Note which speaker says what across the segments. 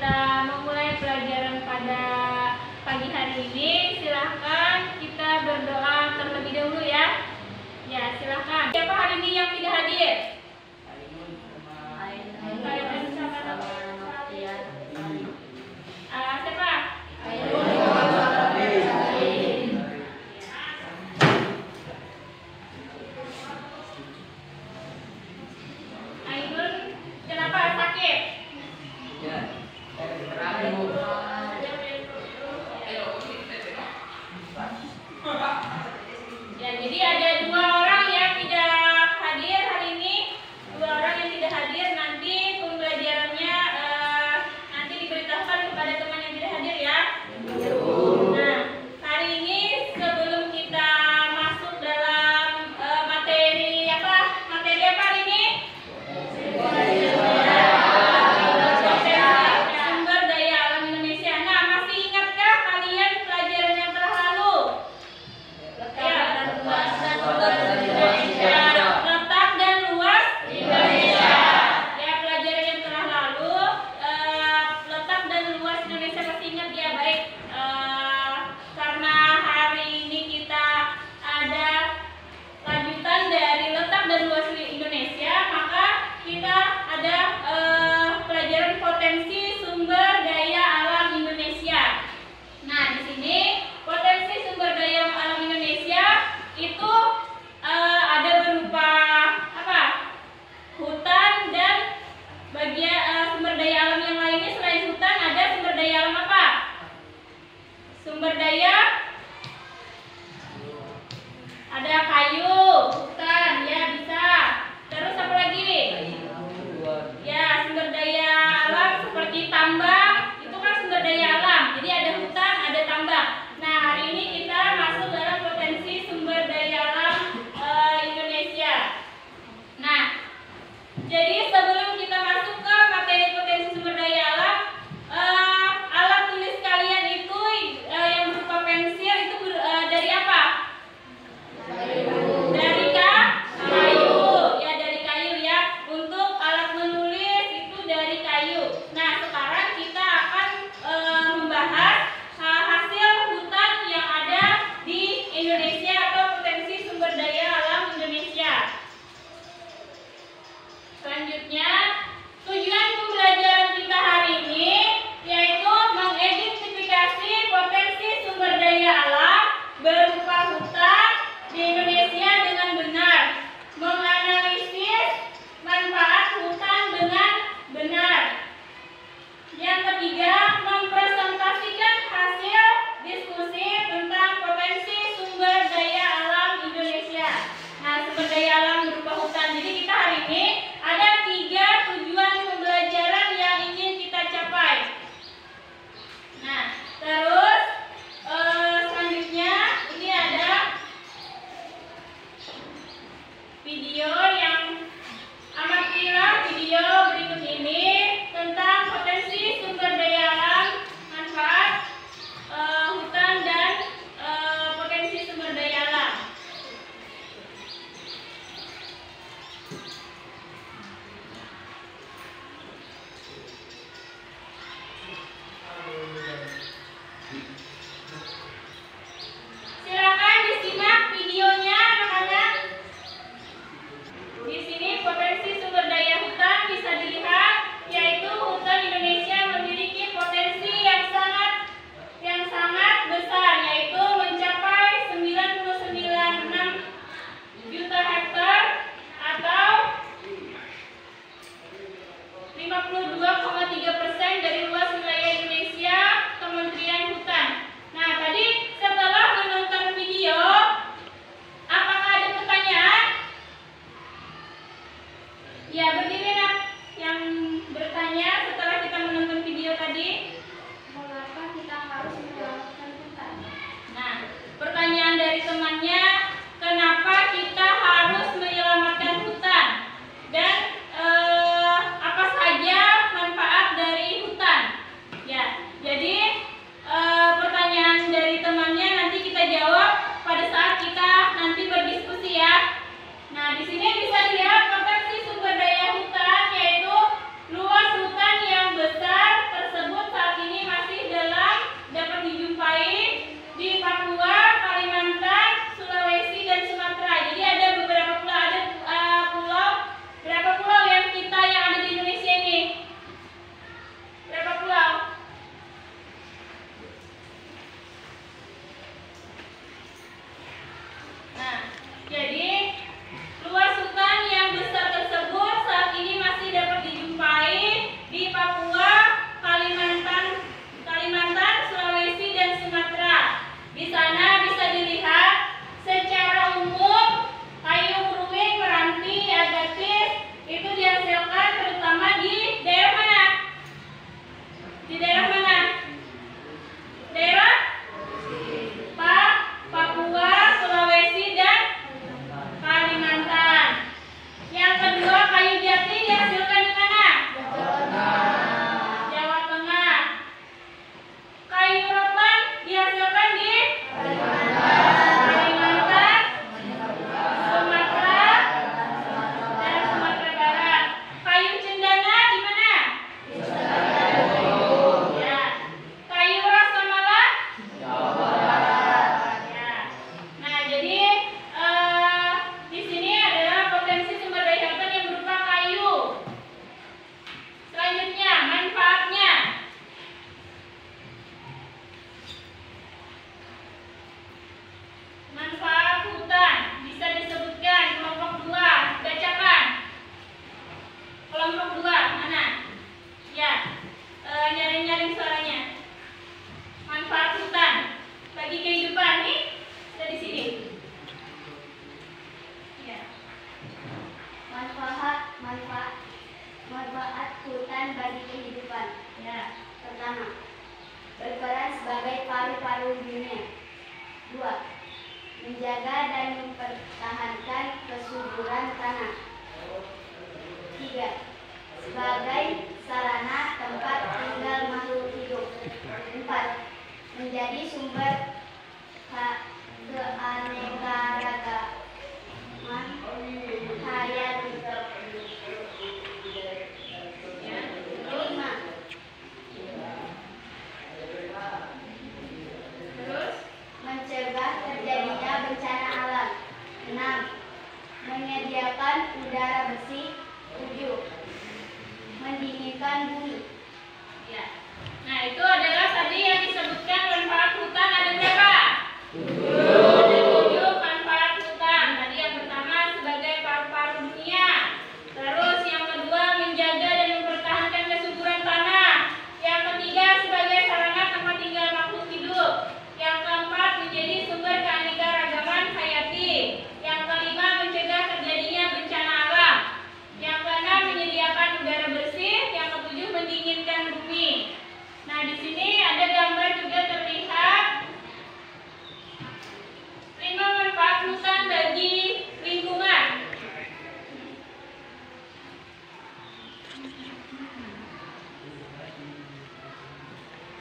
Speaker 1: kita memulai pelajaran pada pagi hari ini, silahkan kita berdoa terlebih dahulu ya. Ya, silahkan. Siapa hari ini yang tidak hadir? Siapa? Ainun, kenapa sakit? Ya, jadi ada 2 orang yang tidak hadir hari ini. 2 orang yang tidak hadir, nanti pembelajarannya nanti diberitahukan kepada teman yang tidak hadir ya. Nah, hari ini sebelum kita masuk dalam materi apa? Materi apa hari ini? Sumber daya alam Indonesia. Nah, masih ingatkah kalian pelajaran yang telah lalu? Letak dan luas Indonesia. Ya, pelajaran yang telah lalu, letak dan luas Indonesia masih ingat ya. Baik, karena hari ini kita ada lanjutan dari letak dan luas Indonesia, maka kita ada pelajaran potensi sumber daya alam Indonesia. Nah, di sini potensi sumber daya alam Indonesia itu ada berupa apa? Hutan dan bagian sumber daya alam yang lainnya. Selain hutan ada sumber daya alam apa? Sumber daya ada kayu, hutan, ya bisa. Terus apa lagi? Ya, sumber daya alam seperti tambang, itu kan sumber daya alam. Jadi ada hutan, ada tambang. Nah, hari ini kita masuk dalam potensi sumber daya alam Indonesia. Nah, jadi sebelum kita masuk ke materi potensi sumber daya alam, alat tulis kalian itu yang berupa pensil itu dari apa? Dari kayu.
Speaker 2: paru dunia. 2. Menjaga dan mempertahankan kesuburan tanah. 3. Sebagai sarana tempat tinggal makhluk hidup. 4. Menjadi sumber keanekaragaman hayati. 5. Mencegah terjadinya bencana alam. 6. Menyediakan udara bersih. 7. Mendinginkan bumi.
Speaker 1: Ya. Nah, itu adalah tadi yang disebutkan manfaat hutan. Ada berapa? 7 manfaat hutan. Tadi yang pertama sebagai paru-paru dunia. Terus yang kedua menjaga dan mempertahankan kesuburan tanah. Yang ketiga sebagai sarana tempat tinggal makhluk hidup. Yang keempat menjadi sumber keanekaragaman hayati. Yang kelima mencegah terjadinya bencana alam. Yang keenam menyediakan udara bersih. Yang ketujuh mendinginkan bumi. Nah, di sini ada gambar juga terlihat 5 manfaat hutan bagi lingkungan.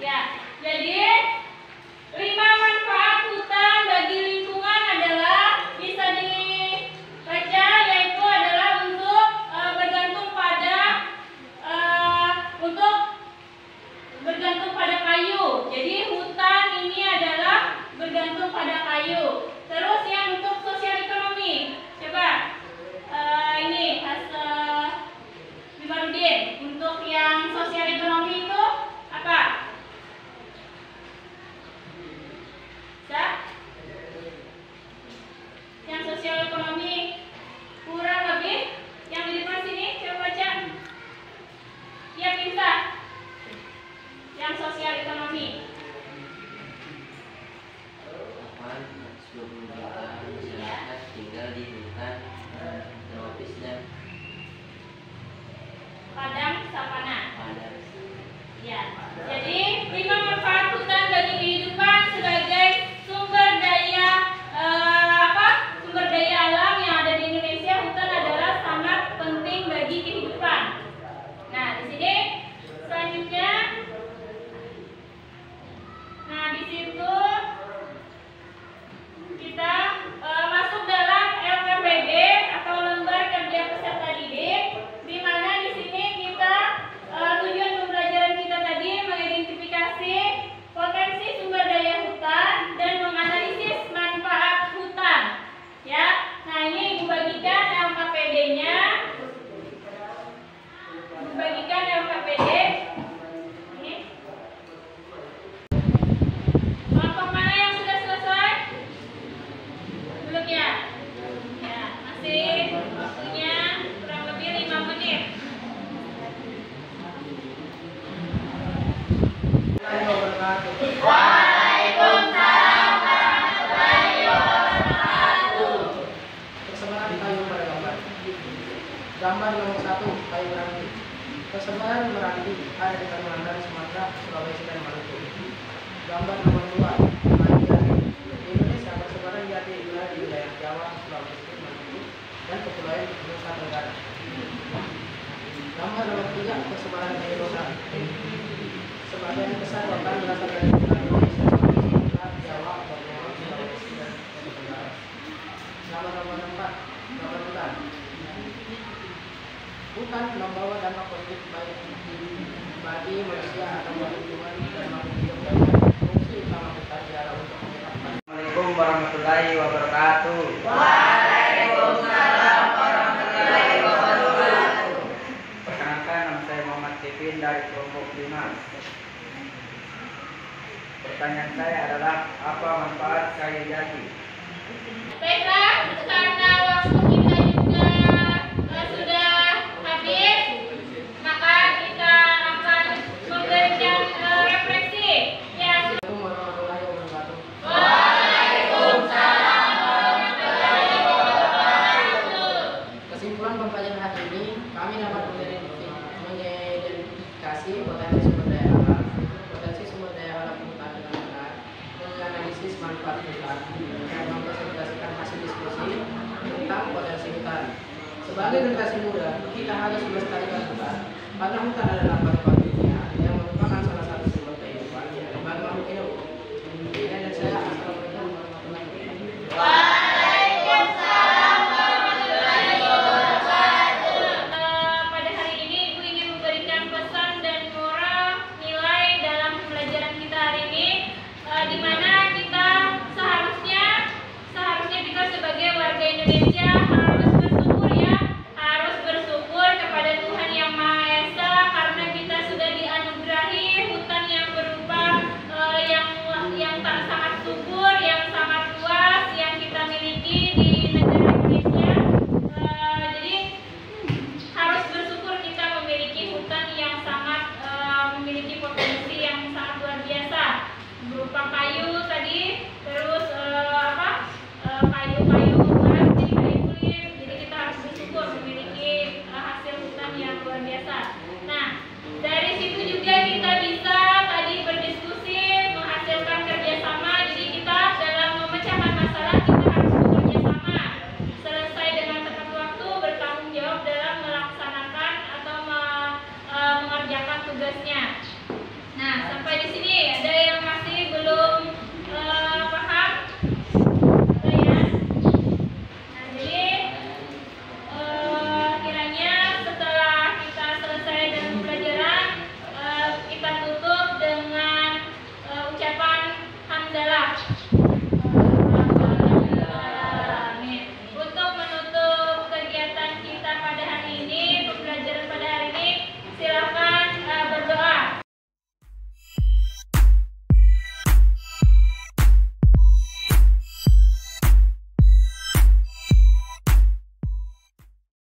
Speaker 1: Ya, jadi 5 manfaat hutan bagi lingkungan adalah bisa dibaca, yaitu adalah untuk bergantung pada kayu. Jadi hutan ini adalah bergantung pada kayu. Terus yang untuk sosial ekonomi, coba ini Bimarudin, untuk yang sosial ekonomi itu apa? Yang sosial ekonomi kurang lebih yang di depan sini, coba baca. Ya, bisa. Yang sosial ekonomi.
Speaker 3: Masyarakat tinggal di hutan tropis dan
Speaker 1: Padang savana.
Speaker 3: padang.
Speaker 1: Ya. Jadi 5 manfaat hutan bagi kehidupan sebagai sumber daya sumber daya alam yang ada di Indonesia. Hutan adalah sangat penting bagi kehidupan. Nah, di sini selanjutnya, nah di situ kita masuk dalam LKPD atau lembar kerja peserta didik, di mana di sini kita tujuan pembelajaran kita tadi mengidentifikasi potensi sumber daya hutan dan menganalisis manfaat hutan. Ya, nah ini Ibu bagikan LKPD-nya. Ibu bagikan LKPD. Ini. Kelompok mana yang sudah selesai? Belum ya? Ya, masih waktunya kurang lebih 5 menit. Waalaikumsalam warahmatullahi wabarakatuh.
Speaker 4: Persebaran kayu pada gambar. Gambar nomor 1, kayu meranti. Persebaran meranti ada di Kalimantan, Sumatera, Sulawesi, dan Maluku. Gambar nomor 2, kayu jati. Di Indonesia persebaran jati digelar di wilayah Jawa, Sulawesi, Maluku, dan Kepulauan Nusa Tenggara. Gambar nomor 3, persebaran kayu rotan. Sebagian besar rotan berasal dari Indonesia, Jawa, Borneo, Sulawesi, dan Nusa Tenggara. Gambar nomor 4, gambar hutan. Hutan membawa dampak positif baik bagi manusia atau lingkungan dan makhluk hidup lainnya. Fungsi utama hutan adalah untuk menyebabkan.
Speaker 5: Assalamualaikum warahmatullahi wabarakatuh.
Speaker 1: Waalaikumsalam warahmatullahi wabarakatuh.
Speaker 5: Perkenalkan, nama saya Muhammad Kevin dari kelompok 5. Pertanyaan saya adalah, apa manfaat kayu jati?
Speaker 1: Baiklah, karena